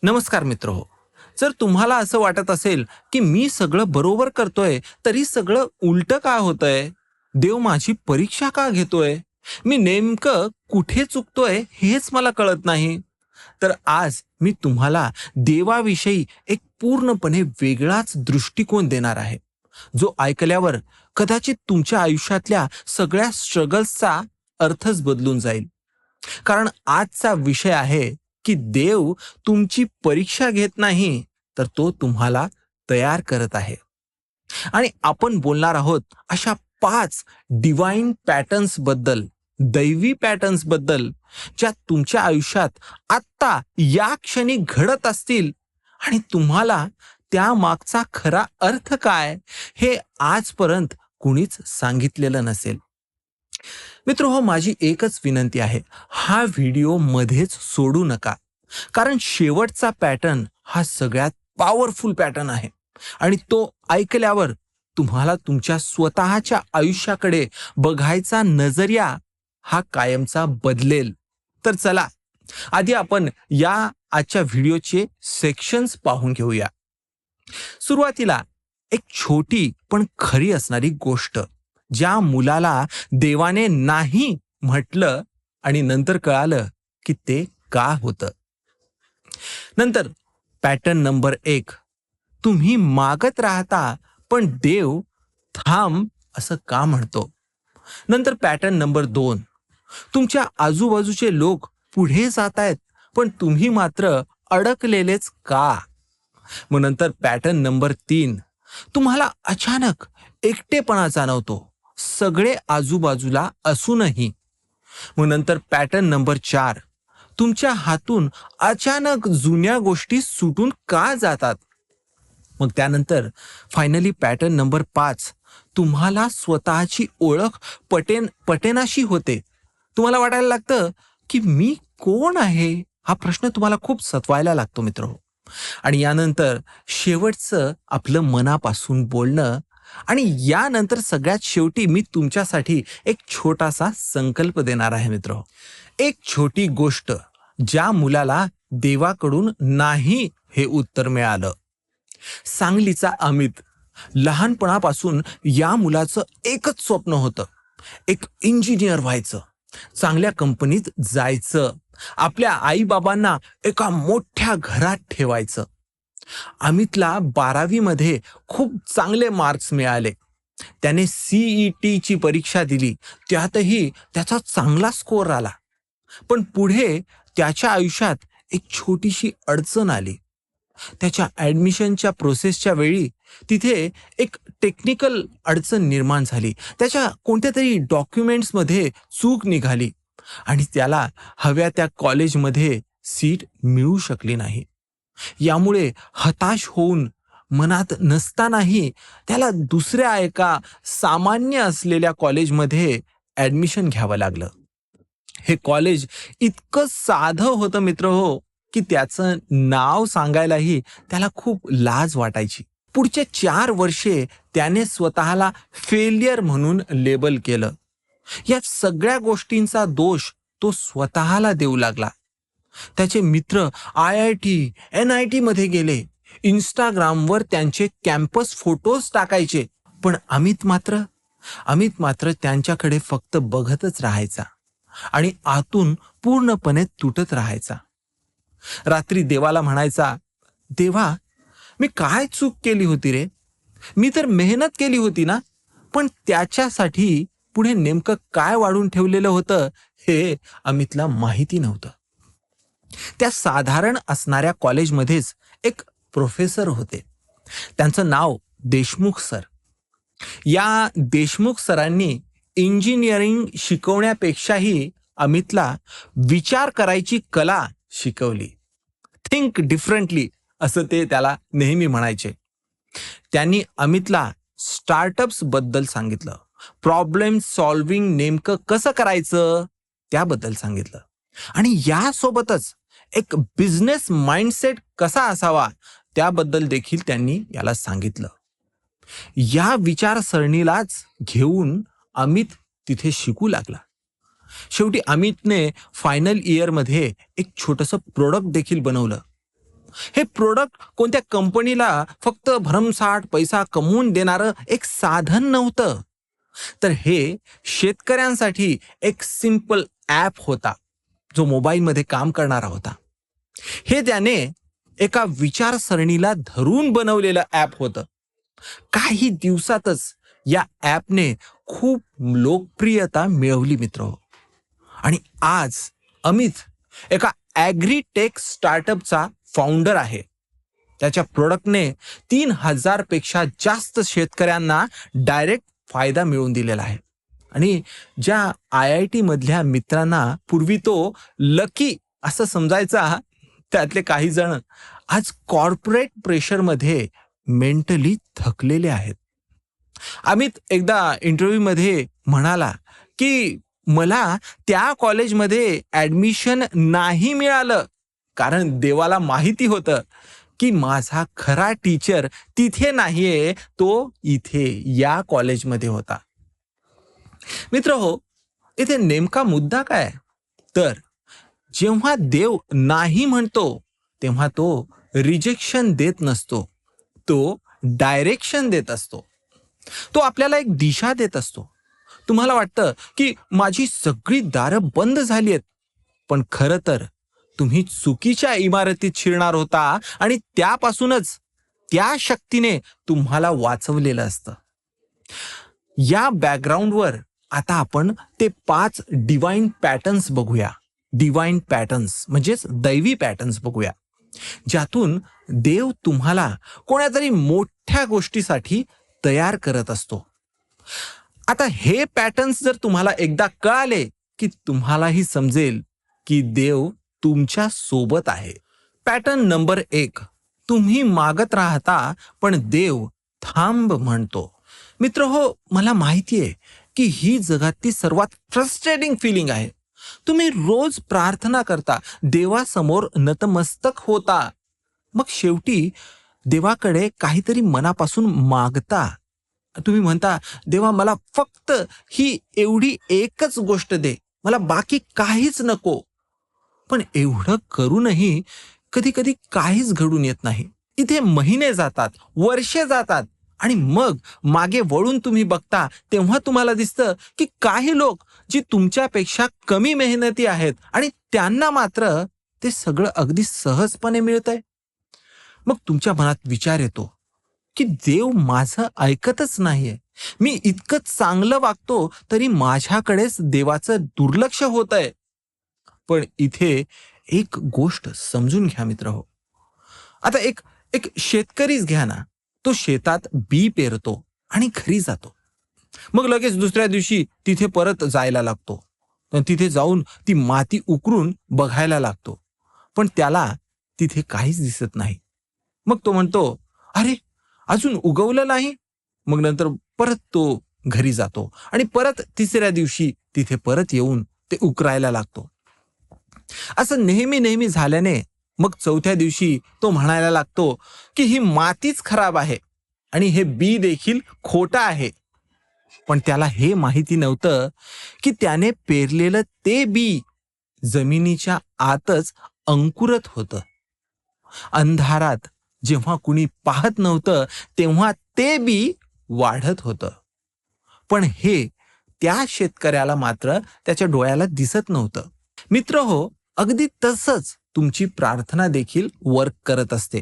नमस्कार मित्रहो. जर तुम्हाला असं वाटत असेल, की मी सगळं बरोबर करतोय, तरी सगळं उलटं का होतंय? देव माझी परीक्षा का घेतोय? मी नेमकं कुठे चुकतोय हेच मला कळत नाही. तर आज मी तुम्हाला देवाविषयी एक पूर्णपणे वेगळाच दृष्टिकोन देणार आहे, जो ऐकल्यावर कदाचित तुमच्या आयुष्यातल्या सगळ्या स्ट्रगल्सचा अर्थच बदलून जाईल. कारण आजचा विषय आहे की देव तुमची परीक्षा घेत नाही, तर तो तुम्हाला तयार करत आहे. आणि आपण बोलणार आहोत अशा 5 डिवाइन पॅटर्न्स बद्दल, दैवी पॅटर्न्स बद्दल, ज्या तुमच्या आयुष्यात आत्ता या क्षणी घडत असतील आणि तुम्हाला त्या मागचा खरा अर्थ काय हे आजपर्यंत कुणीच सांगितलेलं नसेल. मित्र, माझी एकच विनंती आहे, हा व्हिडिओ मध्येच सोडू नका. कारण शेवटचा पॅटर्न हा सगळ्यात पॉवरफुल पॅटर्न आहे आणि तो ऐकल्यावर तुम्हाला तुमच्या स्वतःच्या आयुष्याकडे बघायचा नजरिया हा कायमचा बदलेल. तर चला, आधी आपण या आजच्या व्हिडिओचे सेक्शन्स पाहून घेऊया. सुरुवातीला एक छोटी पण खरी असणारी गोष्ट, ज्या मुलाला देवाने नाही म्हटलं आणि नंतर कळालं की ते का होतं. नंतर पॅटर्न नंबर 1, तुम्ही मागत राहता पण देव थांब असं का म्हणतो. नंतर पॅटर्न नंबर 2, तुमच्या आजूबाजूचे लोक पुढे जात आहेत पण तुम्ही मात्र अडकलेलेच का. मग नंतर पॅटर्न नंबर 3, तुम्हाला अचानक एकटेपणा जाणवतो, सगळे आजूबाजूला असूनही. मग नंतर पॅटर्न नंबर 4, तुमच्या हातून अचानक जुन्या गोष्टी सुटून का जातात. मग त्यानंतर फायनली पॅटर्न नंबर 5, तुम्हाला स्वतःची ओळख पटेनाशी होते. तुम्हाला वाटायला लागतं की मी कोण आहे, हा प्रश्न तुम्हाला खूप सतवायला लागतो मित्र. आणि यानंतर शेवटचं आपलं मनापासून बोलणं. आणि यानंतर सगळ्यात शेवटी मी तुमच्यासाठी एक छोटासा संकल्प देणार आहे मित्र. एक छोटी गोष्ट, ज्या मुलाला देवाकडून नाही हे उत्तर मिळालं. सांगलीचा अमित, लहानपणापासून या मुलाचं एकच स्वप्न होतं, एक इंजिनियर व्हायचं, चांगल्या कंपनीत जायचं, आपल्या आईबाबांना एका मोठ्या घरात ठेवायचं. अमितला 12वी मध्ये खूप चांगले मार्क्स मिळाले. त्याने CET ची परीक्षा दिली, त्यातही त्याचा चांगला स्कोर आला. पण पुढे त्याच्या आयुष्यात एक छोटीशी अडचण आली. त्याच्या ॲडमिशनच्या प्रोसेसच्या वेळी तिथे एक टेक्निकल अडचण निर्माण झाली. त्याच्या कोणत्यातरी डॉक्युमेंट्समध्ये चूक निघाली आणि त्याला हव्या त्या कॉलेजमध्ये सीट मिळू शकली नाही. यामुळे हताश होऊन मनात नसतानाही त्याला दुसऱ्या एका सामान्य असलेल्या कॉलेजमध्ये ॲडमिशन घ्यावं लागलं. हे कॉलेज इतकं साधं होतं मित्र हो, की त्याचं नाव सांगायलाही त्याला खूप लाज वाटायची. पुढचे 4 वर्षे त्याने स्वतःला फेलियर म्हणून लेबल केलं. या सगळ्या गोष्टींचा दोष तो स्वतःला देऊ लागला. त्याचे मित्र IIT, NIT मध्ये गेले. इंस्टाग्रामवर त्यांचे कॅम्पस फोटोज टाकायचे. पण अमित मात्र त्यांच्याकडे फक्त बघतच राहायचा आणि आतून पूर्णपणे तुटत राहायचा. रात्री देवाला म्हणायचा, देवा, मी काय चूक केली होती रे? मी तर मेहनत केली होती ना, पण त्याच्यासाठी पुढे नेमकं काय वाढून ठेवलेलं होतं हे अमितला माहिती नव्हतं. त्या साधारण असणाऱ्या कॉलेजमध्येच एक प्रोफेसर होते. त्यांचं नाव देशमुख सर. या देशमुख सरांनी इंजिनिअरिंग शिकवण्यापेक्षाही अमितला विचार करायची कला शिकवली. थिंक डिफरंटली असं ते त्याला नेहमी म्हणायचे. त्यांनी अमितला स्टार्टअप्स बद्दल सांगितलं, प्रॉब्लेम सॉल्विंग नेमकं कसं करायचं त्याबद्दल सांगितलं आणि यासोबतच एक बिझनेस माइंडसेट कसा असावा त्याबद्दल देखील त्यांनी याला सांगितलं. या विचारसरणीलाच घेऊन अमित तिथे शिकू लागला. शेवटी अमितने फायनल इयरमध्ये एक छोटंसं प्रोडक्ट देखील बनवलं. हे प्रोडक्ट कोणत्या कंपनीला फक्त भरमसाठ पैसा कमवून देणारं एक साधन नव्हतं, तर हे शेतकऱ्यांसाठी एक सिंपल ॲप होता, जो मोबाईलमध्ये काम करणारा होता. हे त्याने एका विचारसरणीला धरून बनवलेलं ॲप होतं. काही दिवसातच या ॲपने खूप लोकप्रियता मिळवली मित्र. आणि आज अमित एका ॲग्रीटेक स्टार्टअपचा फाउंडर आहे. त्याच्या प्रोडक्टने 3,000 पेक्षा जास्त शेतकऱ्यांना डायरेक्ट फायदा मिळवून दिलेला आहे. आणि ज्या IIT मधल्या मित्रांना पूर्वी तो लकी असं समजायचा, त्यातले काही जण आज कॉर्पोरेट प्रेशरमध्ये मेंटली थकलेले आहेत. अमित एकदा इंटरव्ह्यूमध्ये म्हणाला की मला त्या कॉलेजमध्ये ॲडमिशन नाही मिळालं कारण देवाला माहिती होतं की माझा खरा टीचर तिथे नाहीये, तो इथे या कॉलेजमध्ये होता. मित्र हो, इथे नेमका मुद्दा काय? तर जेव्हा देव नाही म्हणतो तेव्हा तो रिजेक्शन देत नसतो, तो डायरेक्शन देत असतो. तो आपल्याला एक दिशा देत असतो. तुम्हाला वाटतं की माझी सगळी दारं बंद झाली आहेत, पण खरं तर तुम्ही चुकीच्या इमारतीत शिरणार होता आणि त्यापासूनच त्या शक्तीने तुम्हाला वाचवलेलं असतं. या बॅकग्राऊंडवर आता आपण ते 5 डिवाइन पॅटर्न्स बघूया. डिवाइन पॅटर्न्स म्हणजेच दैवी पॅटर्न्स बघूया, ज्यातून देव तुम्हाला कोणातरी मोठ्या गोष्टीसाठी तयार करत असतो. आता हे पॅटर्न्स जर तुम्हाला एकदा कळाले की तुम्हालाही समजेल की देव तुमच्या सोबत आहे. पॅटर्न नंबर 1, तुम्ही मागत राहता पण देव थांब म्हणतो. मित्र हो, मला माहिती आहे की ही जगातली सर्वात फ्रस्ट्रेटिंग फिलिंग आहे. तुम्ही रोज प्रार्थना करता, देवासमोर नतमस्तक होता, मग शेवटी देवाकडे काहीतरी मनापासून मागता. तुम्ही म्हणता, देवा मला फक्त ही एवढी एकच गोष्ट दे, मला बाकी काहीच नको. पण एवढं करूनही कधी कधी काहीच घडून येत नाही. इथे महिने जातात, वर्षे जातात आणि मग मागे वळून तुम्ही बघता तेव्हा तुम्हाला दिसतं की काही लोक जी तुमच्यापेक्षा कमी मेहनती आहेत आणि त्यांना मात्र ते सगळं अगदी सहजपणे मिळतंय. मग तुमच्या मनात विचार येतो की देव माझं ऐकतच नाहीये. मी इतकं चांगलं वागतो तरी माझ्याकडेच देवाचं दुर्लक्ष होतंय. पण इथे एक गोष्ट समजून घ्या मित्र हो. आता एक एक शेतकरीच घ्या ना. तो शेतात बी पेरतो आणि घरी जातो. मग लगेच दुसऱ्या दिवशी तिथे परत जायला लागतो. तिथे जाऊन ती माती उकरून बघायला लागतो. पण त्याला तिथे काहीच दिसत नाही. मग तो म्हणतो, अरे अजून उगवलं नाही. मग नंतर परत तो घरी जातो आणि परत तिसऱ्या दिवशी तिथे परत येऊन ते उकरायला लागतो. असं नेहमी नेहमी झाल्याने मग चौथ्या दिवशी तो म्हणायला लागतो की ही मातीच खराब आहे आणि हे बी देखील खोटं आहे. पण त्याला हे माहिती नव्हतं की त्याने पेरलेलं ते बी जमिनीच्या आतच अंकुरत होतं. अंधारात जेव्हा कुणी पाहत नव्हतं तेव्हा ते बी वाढत होतं. पण हे त्या शेतकऱ्याला मात्र त्याच्या डोळ्याला दिसत नव्हतं. मित्र हो, अगदी तसंच तुमची प्रार्थना देखील वर्क करत असते.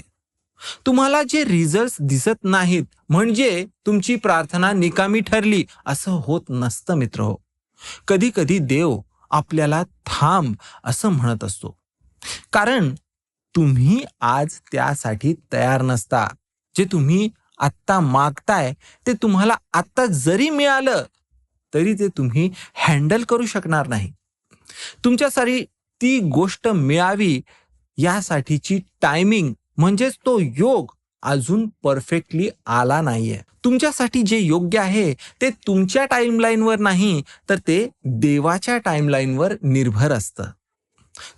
तुम्हाला जे रिझल्ट्स दिसत नाहीत म्हणजे तुमची प्रार्थना निकामी ठरली असं होत नसतं मित्र हो. कधी कधी देव आपल्याला थांब असं म्हणत असतो, कारण तुम्ही आज त्यासाठी तयार नसता. जे तुम्ही आत्ता मागताय ते तुम्हाला आत्ता जरी मिळालं तरी ते तुम्ही हँडल करू शकणार नाही. तुमच्यासाठी ती गोष्ट मिळावी यासाठीची टायमिंग म्हणजेच तो योग अजून परफेक्टली आला नाहीये. तुमच्यासाठी जे योग्य आहे ते तुमच्या टाइमलाईनवर नाही तर ते देवाच्या टाइमलाईनवर निर्भर असतं.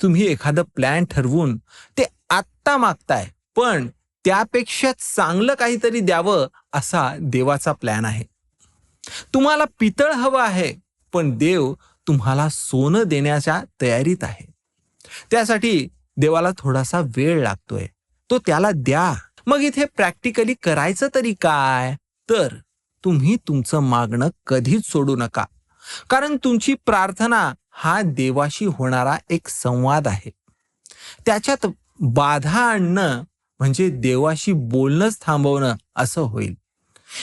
तुम्ही एखादं प्लॅन ठरवून ते आत्ता मागताय, पण त्यापेक्षा चांगलं काहीतरी द्यावं असा देवाचा प्लॅन आहे. तुम्हाला पितळ हवं आहे, पण देव तुम्हाला सोनं देण्याच्या तयारीत आहे. त्यासाठी देवाला थोडासा वेळ लागतोय. तो त्याला द्या. मग इथे प्रॅक्टिकली करायचं तरी काय? तर तुम्ही तुमचं मागणं कधीच सोडू नका, कारण तुमची प्रार्थना हा देवाशी होणारा एक संवाद आहे. त्याच्यात बाधा आणणं म्हणजे देवाशी बोलणंच थांबवणं असं होईल.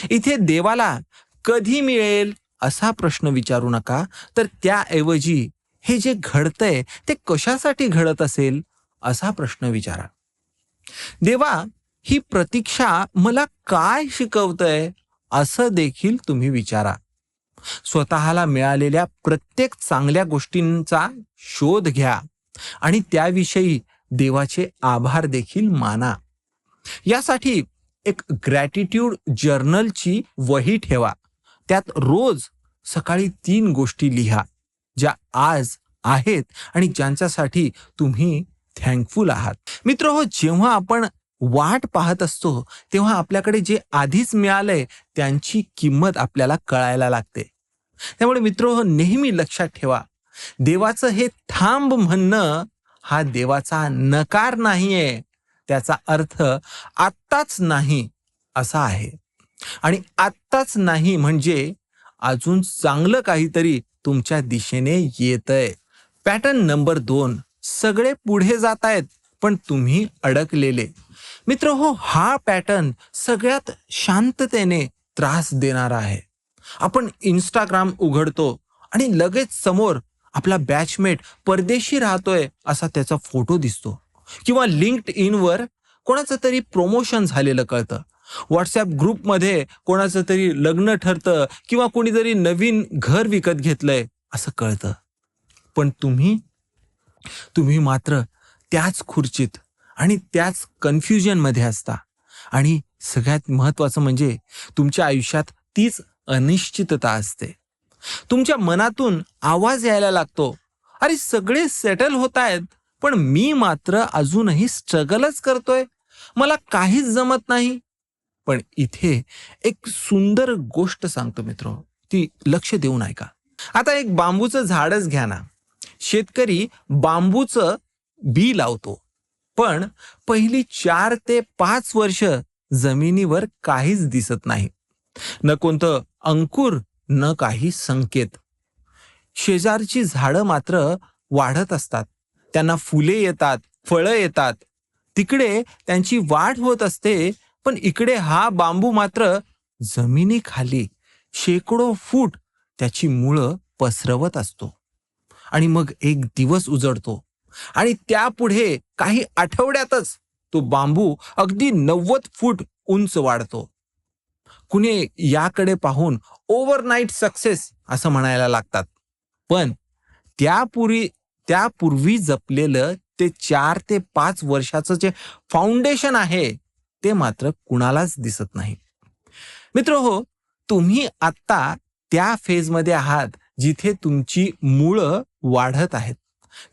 इथे देवाला कधी मिळेल असा प्रश्न विचारू नका, तर त्याऐवजी हे जे घडतंय ते कशासाठी घडत असेल असा प्रश्न विचारा. देवा, ही प्रतीक्षा मला काय शिकवतंय असं देखील तुम्ही विचारा. स्वतःला मिळालेल्या प्रत्येक चांगल्या गोष्टींचा शोध घ्या आणि त्याविषयी देवाचे आभार देखील माना. यासाठी एक ग्रॅटिट्यूड जर्नलची वही ठेवा. त्यात रोज सकाळी 3 गोष्टी लिहा ज्या आज आहेत आणि ज्यांच्यासाठी तुम्ही थँकफुल आहात. मित्र हो, जेव्हा आपण वाट पाहत असतो तेव्हा आपल्याकडे जे आधीच मिळालंय त्यांची किंमत आपल्याला कळायला लागते. त्यामुळे मित्र हो, नेहमी लक्षात ठेवा, देवाचं हे थांब म्हणणं हा देवाचा नकार नाहीये. त्याचा अर्थ आत्ताच नाही असा आहे. आणि आत्ताच नाही म्हणजे अजून चांगलं काहीतरी तुमच्या दिशेने येतंय. पॅटर्न नंबर 2, सगळे पुढे जात आहेत पण तुम्ही अडकलेले. मित्र हो, हा पॅटर्न सगळ्यात शांततेने त्रास देणारा आहे. आपण इंस्टाग्राम उघडतो आणि लगेच समोर आपला बॅचमेट परदेशी राहतोय असा त्याचा फोटो दिसतो, किंवा लिंक्ड इनवर कोणाचं तरी प्रमोशन झालेलं कळतं. व्हॉट्सॲप ग्रुपमध्ये कोणाचं तरी लग्न ठरतं किंवा कोणीतरी नवीन घर विकत घेतलंय असं कळतं. पण तुम्ही मात्र त्याच खुर्चीत आणि त्याच कन्फ्युजनमध्ये असता. आणि सगळ्यात महत्त्वाचं म्हणजे तुमच्या आयुष्यात तीच अनिश्चितता असते. तुमच्या मनातून आवाज यायला लागतो, अरे सगळे सेटल होत आहेत पण मी मात्र अजूनही स्ट्रगलच करतोय, मला काहीच जमत नाही. पण इथे एक सुंदर गोष्ट सांगतो मित्र, ती लक्ष देऊन ऐका. आता एक बांबूचं झाडच घ्या ना. शेतकरी बांबूचं बी लावतो, पण पहिली 4 ते 5 वर्ष जमिनीवर काहीच दिसत नाही, न कोणतं अंकुर न काही संकेत. शेजारची झाडं मात्र वाढत असतात, त्यांना फुले येतात, फळं येतात. तिकडे त्यांची वाढ होत असते, पण इकडे हा बांबू मात्र जमिनीखाली शेकडो फूट त्याची मुळं पसरवत असतो. आणि मग एक दिवस उजडतो आणि त्यापुढे काही आठवड्यातच तो बांबू अगदी 90 फूट उंच वाढतो. कुणी याकडे पाहून ओव्हरनाईट सक्सेस असं म्हणायला लागतात. पण त्यापूर्वी जपलेलं ते 4 ते 5 वर्षाचं जे फाउंडेशन आहे ते मात्र कुणालाच दिसत नाही. मित्र हो, तुम्ही आत्ता त्या फेजमध्ये आहात जिथे तुमची मुळं वाढत आहेत.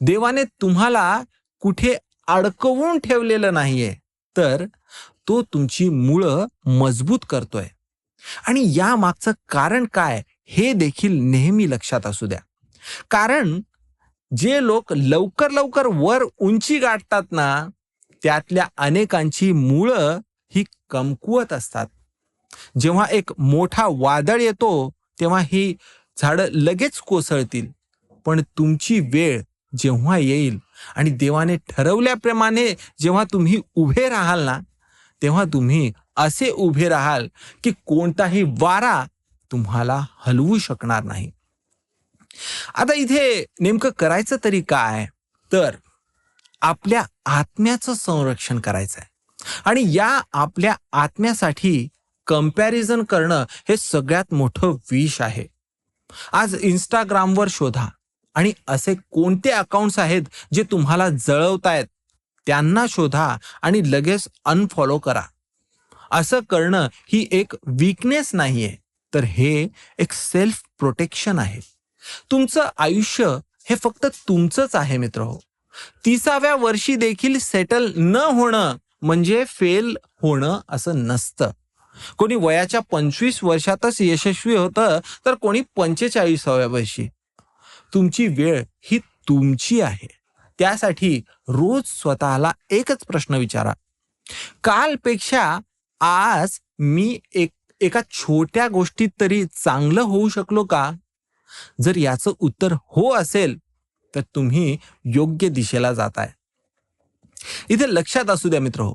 देवाने तुम्हाला कुठे अडकवून ठेवलेलं नाहीये, तर तो तुमची मुळं मजबूत करतोय. आणि या मागचं कारण काय हे देखील नेहमी लक्षात असू द्या. कारण जे लोक लवकर लवकर वर उंची गाठतात ना, त्यातल्या अनेकांची मुळं ही कमकुवत असतात. जेव्हा एक मोठा वादळ येतो तेव्हा ही झाडं लगेच कोसळतील. पण तुमची वेळ जेव्हा येईल आणि देवाने ठरवल्याप्रमाणे जेव्हा तुम्ही उभे राहाल ना, तेव्हा तुम्ही असे उभे राहाल की कोणताही वारा तुम्हाला हलवू शकणार नाही. आता इथे नेमकं करायचं तरी काय? तर आपल्या आत्म्याचं संरक्षण करायचं आहे. आणि या आपल्या आत्म्यासाठी कंपॅरिझन करणं हे सगळ्यात मोठं विष आहे. आज इंस्टाग्रामवर शोधा आणि असे कोणते अकाउंट्स आहेत जे तुम्हाला जळवतायत त्यांना शोधा आणि लगेच अनफॉलो करा. असं करणं ही एक वीकनेस नाहीये, तर हे एक सेल्फ प्रोटेक्शन आहे. तुमचं आयुष्य हे फक्त तुमचंच आहे मित्र हो. 30व्या वर्षी देखील सेटल न होणं म्हणजे फेल होणं असं नसतं. कोणी वयाच्या 25 वर्षातच यशस्वी होतं, तर कोणी 45व्या वर्षी. तुमची वेळ ही तुमची आहे. त्यासाठी रोज स्वतःला एकच प्रश्न विचारा, कालपेक्षा आज मी एका छोट्या गोष्टीत तरी चांगलं होऊ शकलो का? जर याचं उत्तर हो असेल, तर तुम्ही योग्य दिशेला जाताय. इथे लक्षात असू द्या मित्र हो,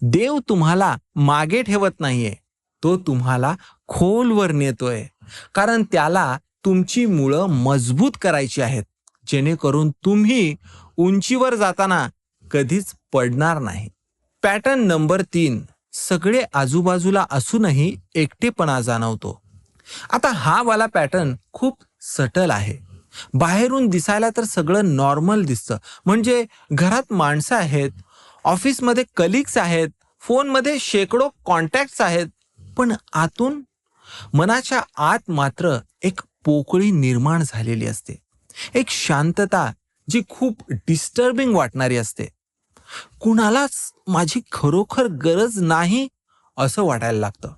देव तुम्हाला मागे ठेवत नाहीये, तो तुम्हाला खोलवर नेतोय. कारण त्याला तुमची मुळं मजबूत करायची आहेत, जेणेकरून तुम्ही उंचीवर जाताना कधीच पडणार नाही. पॅटर्न नंबर 3, सगळे आजूबाजूला असूनही एकटेपणा जाणवतो. आता हा वाला पॅटर्न खूप सटल आहे. बाहेरून दिसायला तर सगळं नॉर्मल दिसतं, म्हणजे घरात माणसं आहेत, ऑफिसमध्ये कलिग्स आहेत, फोनमध्ये शेकडो कॉन्टॅक्ट्स आहेत, पण आतून, मनाच्या आत मात्र एक पोकळी निर्माण झालेली असते. एक शांतता जी खूप डिस्टर्बिंग वाटणारी असते. कुणालाच माझी खरोखर गरज नाही असं वाटायला लागतं.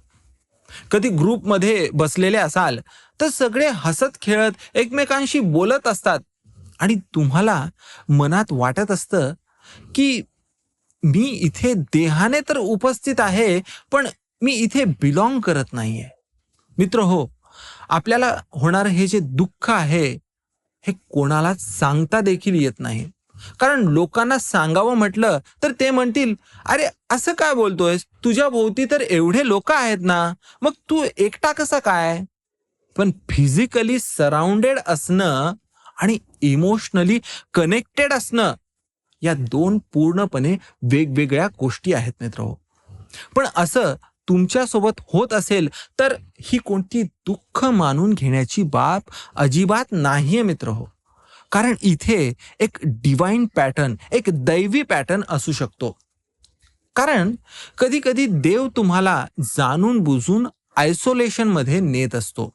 कधी ग्रुपमध्ये बसलेले असाल तर सगळे हसत खेळत एकमेकांशी बोलत असतात आणि तुम्हाला मनात वाटत असतं की मी इथे देहाने तर उपस्थित आहे, पण मी इथे बिलॉंग करत नाहीये. मित्र हो, आपल्याला होणारं हे जे दुःख आहे, हे कोणालाच सांगता देखील येत नाही. कारण लोकांना सांगावं म्हटलं तर ते म्हणतील, "अरे असं काय बोलतोयस? तुझ्या भोवती तर एवढे लोक आहेत ना, मग तू एकटा कसा काय?" पण फिजिकली सराउंडेड असणं आणि इमोशनली कनेक्टेड असणं, या 2 पूर्णपणे वेगवेगळ्या गोष्टी आहेत मित्रहो. पण असं तुमच्यासोबत होत असेल तर ही कोणती दुःख मानून घेण्याची बाब अजिबात नाहीये मित्रहो. कारण इथे एक डिवाइन पॅटर्न, एक दैवी पॅटर्न असू शकतो. कारण कधी कधी देव तुम्हाला जाणून बुजून आयसोलेशनमध्ये नेत असतो.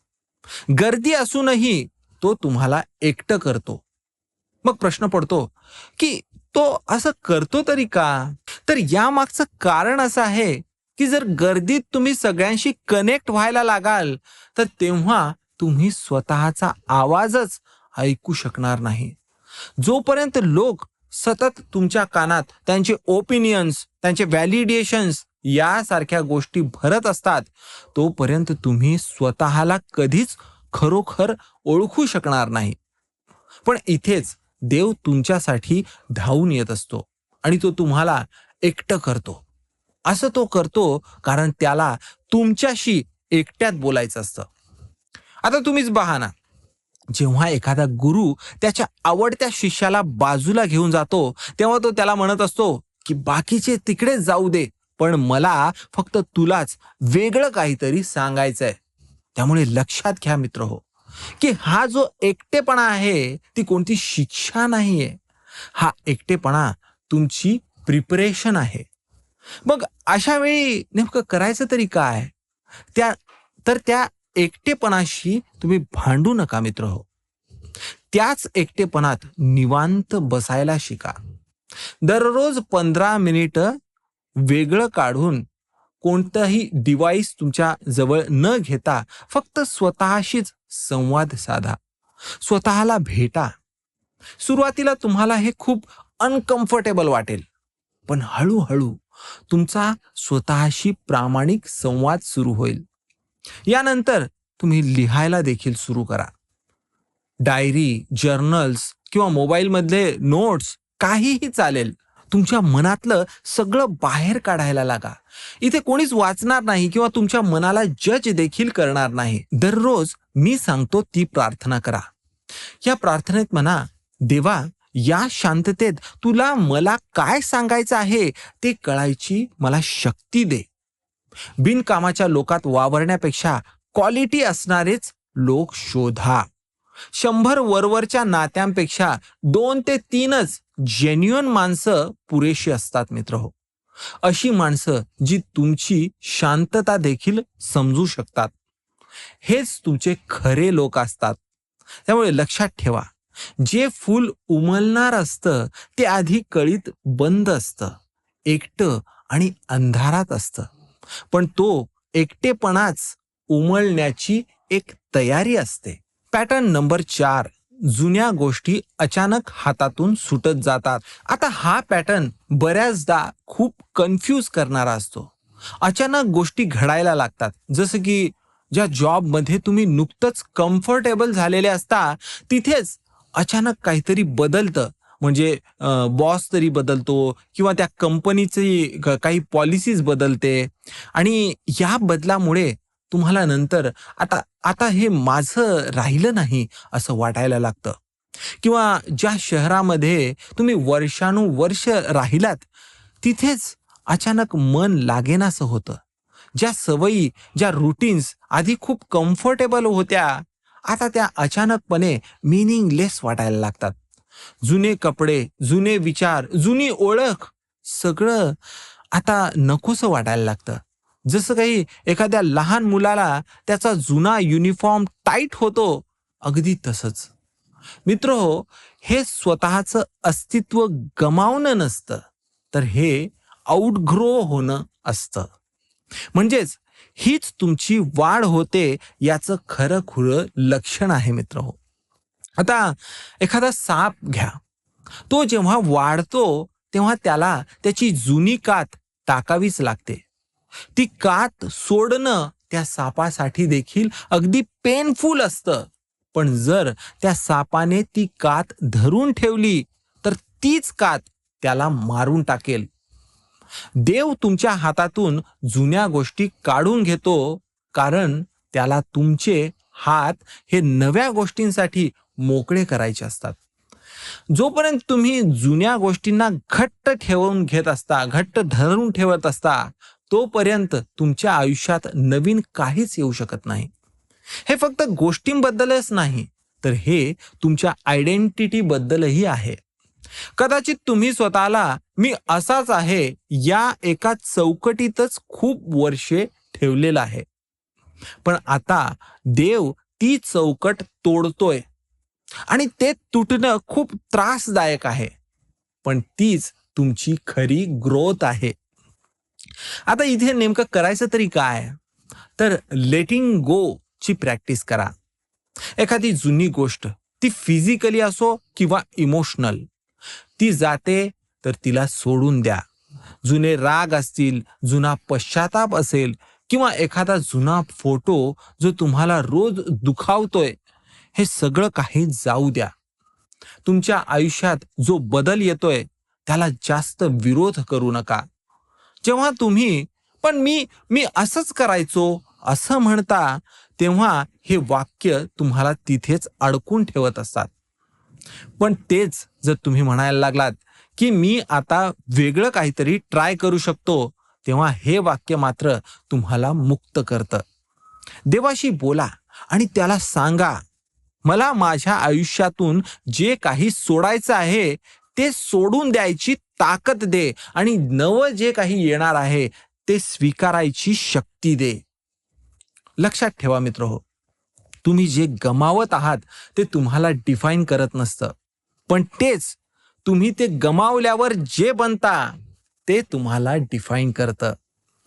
गर्दी असूनही तो तुम्हाला एकटं करतो. मग प्रश्न पडतो की तो असं करतो तरी का? तर यामागचं कारण असं आहे की जर गर्दीत तुम्ही सगळ्यांशी कनेक्ट व्हायला लागाल, तर तेव्हा तुम्ही स्वतःचा आवाजच ऐकू शकणार नाही. जोपर्यंत लोक सतत तुमच्या कानात त्यांचे ओपिनियन्स, त्यांचे व्हॅलिडेशन्स यासारख्या गोष्टी भरत असतात, तोपर्यंत तुम्ही स्वतःला कधीच खरोखर ओळखू शकणार नाही. पण इथेच देव तुमच्यासाठी धावून येत असतो आणि तो तुम्हाला एकटं करतो. असं तो करतो कारण त्याला तुमच्याशी एकट्यात बोलायचं असतं. आता तुम्हीच पहा ना, जेव्हा एखादा गुरु त्याच्या आवडत्या शिष्याला बाजूला घेऊन जातो, तेव्हा तो त्याला म्हणत असतो की बाकीचे तिकडेच जाऊ दे, पण मला फक्त तुलाच वेगळं काहीतरी सांगायचंय. त्यामुळे लक्षात घ्या मित्र हो, की हा जो एकटेपणा आहे ती कोणती शिक्षा नाहीये. हा एकटेपणा तुमची प्रिपरेशन आहे. मग अशा वेळी नेमकं करायचं तरी काय? त्या त्या एकटेपणाशी तुम्ही भांडू नका मित्र हो. त्याच एकटेपणात निवांत बसायला शिका. दररोज 15 मिनिटं वेगळं काढून कोणताही डिव्हाइस तुमच्या जवळ न घेता फक्त स्वतःशीच संवाद साधा. स्वतःला भेटा. सुरुवातीला तुम्हाला हे खूप अनकम्फर्टेबल वाटेल, पण हळूहळू तुमचा स्वतःशी प्रामाणिक संवाद सुरू होईल. यानंतर तुम्ही लिहायला देखील सुरू करा. डायरी, जर्नल्स किंवा मोबाईलमधले नोट्स काहीही चालेल. तुमच्या मनातलं सगळं बाहेर काढायला लागा. इथे कोणीच वाचणार नाही किंवा तुमच्या मनाला जज देखील करणार नाही. दररोज मी सांगतो ती प्रार्थना करा. या प्रार्थनेत म्हणा, देवा, या शांततेत तुला मला काय सांगायचं आहे ते कळायची मला शक्ती दे. बिनकामाच्या लोकात वावरण्यापेक्षा क्वालिटी असणारेच लोक शोधा. 100 वरवरच्या नात्यांपेक्षा 2 ते 3च जेन्युइन माणसं पुरेशी असतात मित्र हो. अशी माणसं जी तुमची शांतता देखील समजू शकतात. हेच तुमचे खरे लोक असतात. त्यामुळे लक्षात ठेवा, जे फूल उमलणार असतं ते आधी कळीत बंद असतं, एकटं आणि अंधारात असतं. पण तो एकटेपणाच उमलण्याची एक तयारी असते. पॅटर्न नंबर 4, जुन्या गोष्टी अचानक हातातून सुटत जातात. आता हा पॅटर्न बऱ्याचदा खूप कन्फ्यूज करणारा असतो. अचानक गोष्टी घडायला लागतात, जसं की ज्या जॉबमध्ये तुम्ही नुकतंच कम्फर्टेबल झालेले असता, तिथेच अचानक काहीतरी बदलतं. म्हणजे बॉस तरी बदलतो किंवा त्या कंपनीची काही पॉलिसीज बदलते आणि या बदलामुळे तुम्हाला नंतर आता आता हे माझं राहिलं नाही असं वाटायला लागतं. किंवा ज्या शहरामध्ये तुम्ही वर्षानुवर्ष राहिलात, तिथेच अचानक मन लागेनासं होतं. ज्या सवयी, ज्या रूटीन्स आधी खूप कम्फर्टेबल होत्या, आता त्या अचानकपणे मीनिंगलेस वाटायला लागतात. जुने कपडे, जुने विचार, जुनी ओळख सगळं आता नकोसं वाटायला लागतं. जसं काही एखाद्या लहान मुलाला त्याचा जुना युनिफॉर्म टाईट होतो, अगदी तसंच. मित्रहो, हे स्वतःचं अस्तित्व गमावणं नसतं, तर हे आउटग्रो होणं असतं. म्हणजेच हीच तुमची वाढ होते याचं खरं-खुरं लक्षण आहे मित्रहो. आता एखादा साप घ्या. तो जेव्हा वाढतो, तेव्हा त्याला त्याची जुनी कात टाकावीच लागते. ती कात सोडणं त्या सापासाठी देखील अगदी पेनफुल असतं. पण जर त्या सापाने ती कात धरून ठेवली, तर तीच कात त्याला मारून टाकेल. देव तुमच्या हातातून जुन्या गोष्टी काढून घेतो, कारण त्याला तुमचे हात हे नव्या गोष्टींसाठी मोकळे करायचे असतात. जोपर्यंत तुम्ही जुन्या गोष्टींना घट्ट ठेवून घेत असता, घट्ट धरून ठेवत असता, तोपर्यंत तुमच्या आयुष्यात नवीन काहीच येऊ शकत नाही. हे फक्त गोष्टींबद्दलच नाही, तर हे तुमच्या आयडेंटिटी बद्दलही आहे. कदाचित तुम्ही स्वतःला मी असाच आहे या एका चौकटीतच खूप वर्षे ठेवलेलं आहे. पण आता देव ती चौकट तोडतोय आणि ते तुटणं खूप त्रासदायक आहे. पण तीच तुमची खरी ग्रोथ आहे. आता इथे नेमकं करायचं तरी काय? तर लेटिंग गो ची प्रॅक्टिस करा. एखादी जुनी गोष्ट, ती फिजिकली असो किंवा इमोशनल, ती जाते तर तिला सोडून द्या. जुने राग असतील, जुना पश्चाताप असेल किंवा एखादा जुना फोटो जो तुम्हाला रोज दुखावतोय, हे सगळं काही जाऊ द्या. तुमच्या आयुष्यात जो बदल येतोय त्याला जास्त विरोध करू नका. जेव्हा तुम्ही पण मी असंच करायचो असं म्हणता, तेव्हा हे वाक्य तुम्हाला तिथेच अडकून ठेवत असतात. पण तेच जर तुम्ही म्हणायला लागलात, की मी आता वेगळं काहीतरी ट्राय करू शकतो, तेव्हा हे वाक्य मात्र तुम्हाला मुक्त करतं. देवाशी बोला आणि त्याला सांगा, मला माझ्या आयुष्यातून जे काही सोडायचं आहे, ते सोडून द्यायची ताकद दे आणि नवं जे काही येणार आहे, ते स्वीकारायची शक्ती दे. लक्षात ठेवा मित्रहो, तुम्ही जे गमावत आहात ते तुम्हाला डिफाईन करत नसतं. पण तेच तुम्ही ते गमावल्यावर जे बनता ते तुम्हाला डिफाईन करतं.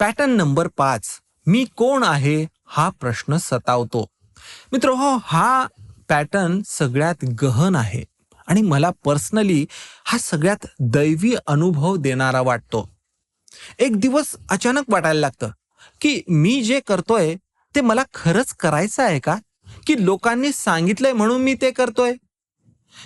पॅटर्न नंबर 5, मी कोण आहे हा प्रश्न सतावतो. मित्रहो, हा पॅटर्न सगळ्यात गहन आहे आणि मला पर्सनली हा सगळ्यात दैवी अनुभव देणारा वाटतो. एक दिवस अचानक वाटायला लागतं, की मी जे करतोय ते मला खरंच करायचं आहे का? की लोकांनी सांगितलंय म्हणून मी ते करतोय?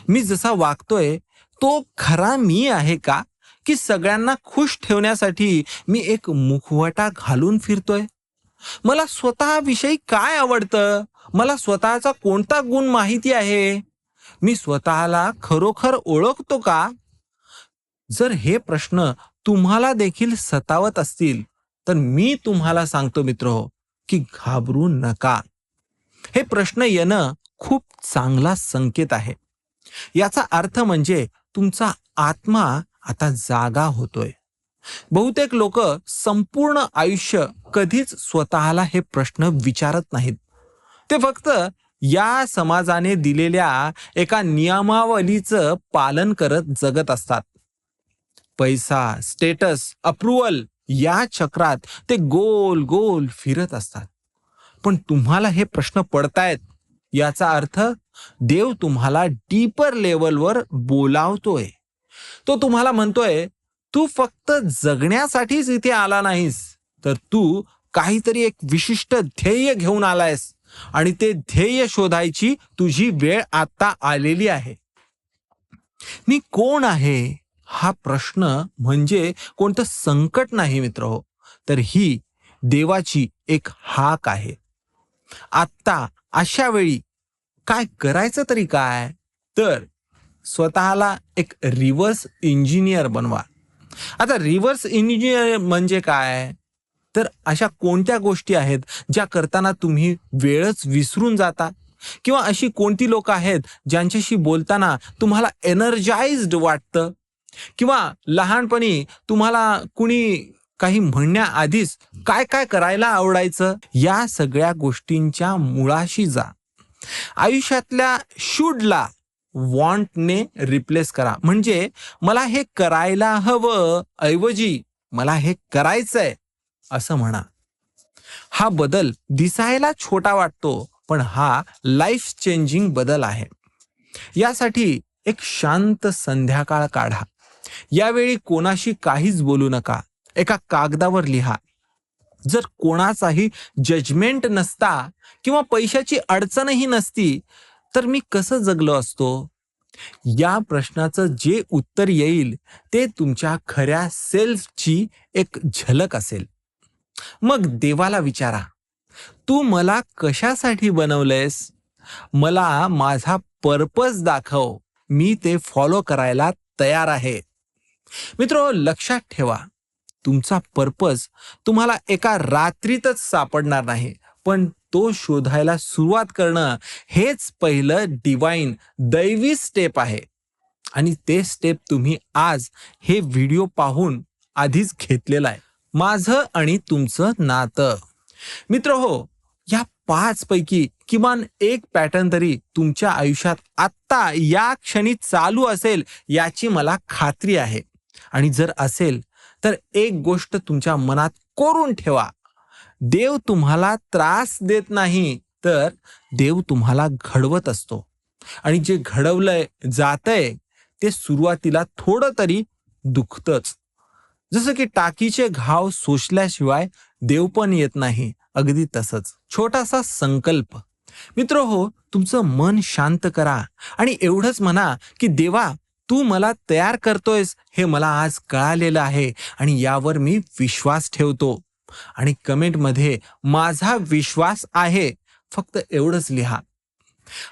मी जसा वागतोय तो खरा मी आहे का? की सगळ्यांना खुश ठेवण्यासाठी मी एक मुखवटा घालून फिरतोय? मला स्वतःविषयी काय आवडतं? मला स्वतःचा कोणता गुण माहिती आहे? मी स्वतःला खरोखर ओळखतो का? जर हे प्रश्न तुम्हाला देखील सतावत असतील, तर मी तुम्हाला सांगतो मित्रहो, की घाबरू नका. हे प्रश्न येणं खूप चांगला संकेत आहे. याचा अर्थ म्हणजे तुमचा आत्मा आता जागा होतोय. बहुतेक लोक संपूर्ण आयुष्य कधीच स्वतःला हे प्रश्न विचारत नाहीत. ते फक्त या समाजाने दिलेल्या एका नियमावलीचं पालन करत जगत असतात. पैसा, स्टेटस, अप्रुव्हल या चक्रात ते गोल गोल फिरत असतात. पण तुम्हाला हे प्रश्न पडतायत याचा अर्थ देव तुम्हाला डीपर लेवलवर बोलावतोय. तो तुम्हाला म्हणतोय, तू फक्त जगण्यासाठीच इथे आला नाहीस, तर तू काहीतरी एक विशिष्ट ध्येय घेऊन आलायस आणि ते ध्येय शोधायची तुझी वेळ आता आलेली आहे. मी कोण आहे हा प्रश्न म्हणजे कोणतं संकट नाही मित्रहो, तर ही देवाची एक हाक आहे. आत्ता अशा वेळी काय करायचं तरी काय? तर स्वतःला एक रिव्हर्स इंजिनियर बनवा. आता रिव्हर्स इंजिनियर म्हणजे काय? तर अशा कोणत्या गोष्टी आहेत ज्या करताना तुम्ही वेळच विसरून जाता? किंवा अशी कोणती लोक आहेत ज्यांच्याशी बोलताना तुम्हाला एनर्जाइज्ड वाटतं? किंवा लहानपणी तुम्हाला कुणी काही म्हणण्याआधीच काय काय करायला आवडायचं? या सगळ्या गोष्टींच्या मुळाशी जा. आयुष्यातल्या शुडला वॉन्टने रिप्लेस करा. म्हणजे मला हे करायला हवं ऐवजी मला हे करायचंय असं म्हणा. हा बदल दिसायला छोटा वाटतो, पण हा लाईफ चेंजिंग बदल आहे. यासाठी एक शांत संध्याकाळ काढा. यावेळी कोणाशी काहीच बोलू नका. एका कागदावर लिहा. जर कोणाचाही जजमेंट नसता किंवा पैशाची अडचणही नसती, तर मी कसं जगलो असतो? या प्रश्नाचं जे उत्तर येईल ते तुमच्या खऱ्या सेल्फची एक झलक असेल. मग देवाला विचारा, तू मला कशासाठी बनवलंयस? मला माझा पर्पज दाखव. मी ते फॉलो करायला तयार आहे. मित्र, लक्षात ठेवा, तुमचा पर्पज तुम्हाला एका रात्रीतच सापडणार नाही, पण तो शोधायला सुरुवात करणं हेच पहिलं डिवाइन दैवी स्टेप आहे. आणि ते स्टेप तुम्ही आज हे व्हिडिओ पाहून आधीच घेतलेलं आहे. माझं आणि तुमचं नातं. मित्र हो, या 5 पैकी किमान एक पॅटर्न तरी तुमच्या आयुष्यात आत्ता या क्षणी चालू असेल याची मला खात्री आहे. आणि जर असेल तर एक गोष्ट तुमच्या मनात कोरून ठेवा. देव तुम्हाला त्रास देत नाही, तर देव तुम्हाला घडवत असतो. आणि जे घडवलंय जातंय ते सुरुवातीला थोडं तरी दुखतच. जसं की टाकीचे घाव सोसल्याशिवाय देव पण येत नाही, अगदी तसंच. छोटासा संकल्प. मित्र हो, तुमचं मन शांत करा आणि एवढंच म्हणा की देवा, तू मला तयार करतोयस हे मला आज कळालेलं आहे आणि यावर मी विश्वास ठेवतो. आणि कमेंटमध्ये माझा विश्वास आहे फक्त एवढंच लिहा.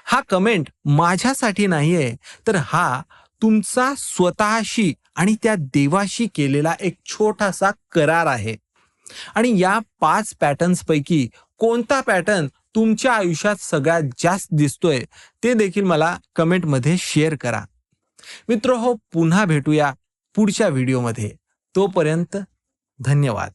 हा कमेंट माझ्यासाठी नाहीये, तर हा तुमचा स्वतःशी आणि त्या देवाशी केलेला एक छोटासा करार आहे. आणि या 5 पॅटर्न्स पैकी कोणता पॅटर्न तुमच्या आयुष्यात सगळ्यात जास्त दिसतोय ते देखील मला कमेंटमध्ये शेअर करा. मित्र हो, पुन्हा भेटूया पुढच्या व्हिडिओमध्ये. तोपर्यंत धन्यवाद.